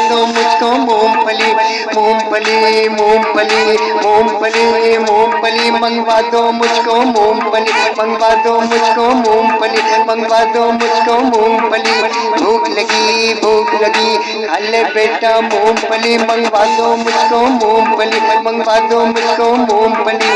दो मुझको मूंगफली मूंगफली मूंगफली मूंगफली मूंगफली मंगवा दो मुझको मूंगफली मंगवा दो मुझको मूंगफली मंगवा दो मुझको मूंगफली भूख लगी खा ले बेटा मूंगफली मंगवा दो मुझको मूंगफली मंगवा दो मुझको मूंगफली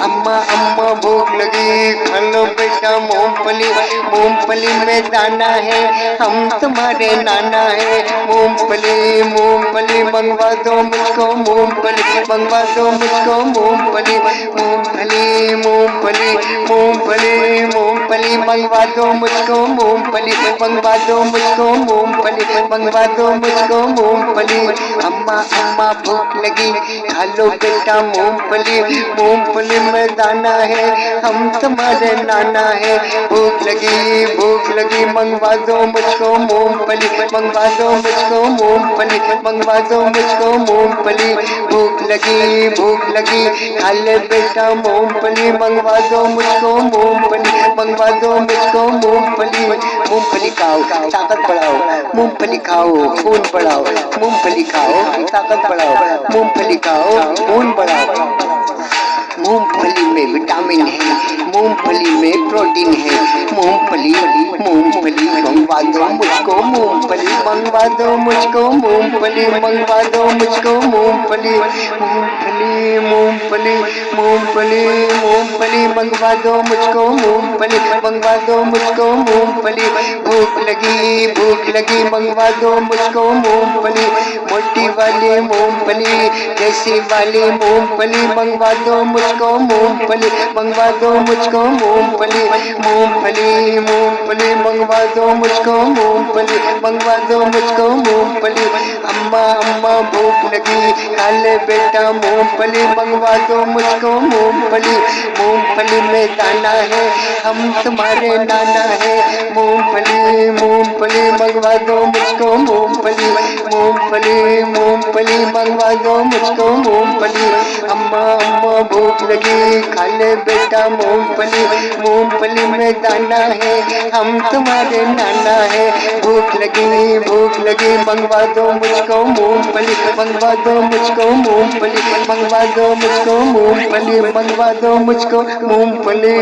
अम्मा अम्मा भूख लगी खा लो बेटा मूंगफली मूंगफली में दाना है हम तुम्हारे नाना है मूंगफली मूंगफली मंगवा दो मुझको मूंगफली मंगवा दो मुझको मूंगफली मूंगफली मूंगफली मूंगफली मूंगफली मंगवा दो मुझको मूंगफली मंगवा दो मुझको मूंगफली मंगवा दो मुझको मूंगफली अम्मा अम्मा भूख लगी खा लो बेटा मूंगफली मूंगफली में दाना है हम तुम्हारे नाना है भूख लगी मंगवा दो मुझको मूंगफली मंगवा दो मुझको मूंगफली मंगवा दो मुझको मूंगफली भूख लगी खा ले बेटा मूंगफली मंगवा दो मुझको मूंगफली मंगवा दो मुझको मूंगफली मूंगफली खाओ ताकत बढ़ाओ मूंगफली खाओ खून बढ़ाओ मूंगफली खाओ ताकत बढ़ाओ मूंगफली खाओ खून बढ़ाओ मूंगफली में विटामिन है मूंगफली में प्रोटीन है मूंगफली मूंगफली मंगवा दो मुझको मूंगफली मंगवा दो मुझको मूंगफली मंगवा दो मुझको मूंगफली मूंगफली मूंगफली मूंगफली मूंगफली मंगवा दो मुझको मूंगफली मंगवा दो मुझको मूंगफली भूख लगी मंगवा दो मुझको मूंगफली मोटी वाली मूंगफली देसी वाली मूंगफली मंगवा दो मुझको मूंगफली मंगवा दो मुझको मूंगफली मूंगफली मूंगफली मंगवा दो मुझको मूंगफली मंगवा दो मुझको मूंगफली अम्मा अम्मा भूख लगी खा ले बेटा मूंगफली मंगवा दो मुझको मूंगफली मूंगफली में दाना है हम तुम्हारे नाना है मूंगफली मूंगफली मंगवा दो मुझको मूंगफली मूंगफली मूंगफली मंगवा दो मुझको मूंगफली अम्मा अम्मा भूख लगी खा ले बेटा मूंगफली मूंगफली में दाना है हम तुम्हारे नाना है भूख लगी मंगवा दो मुझको मूंगफली मंगवा दो मुझको मूंगफली मंगवा दो मुझको मूंगफली मंगवा दो मुझको मूंगफली।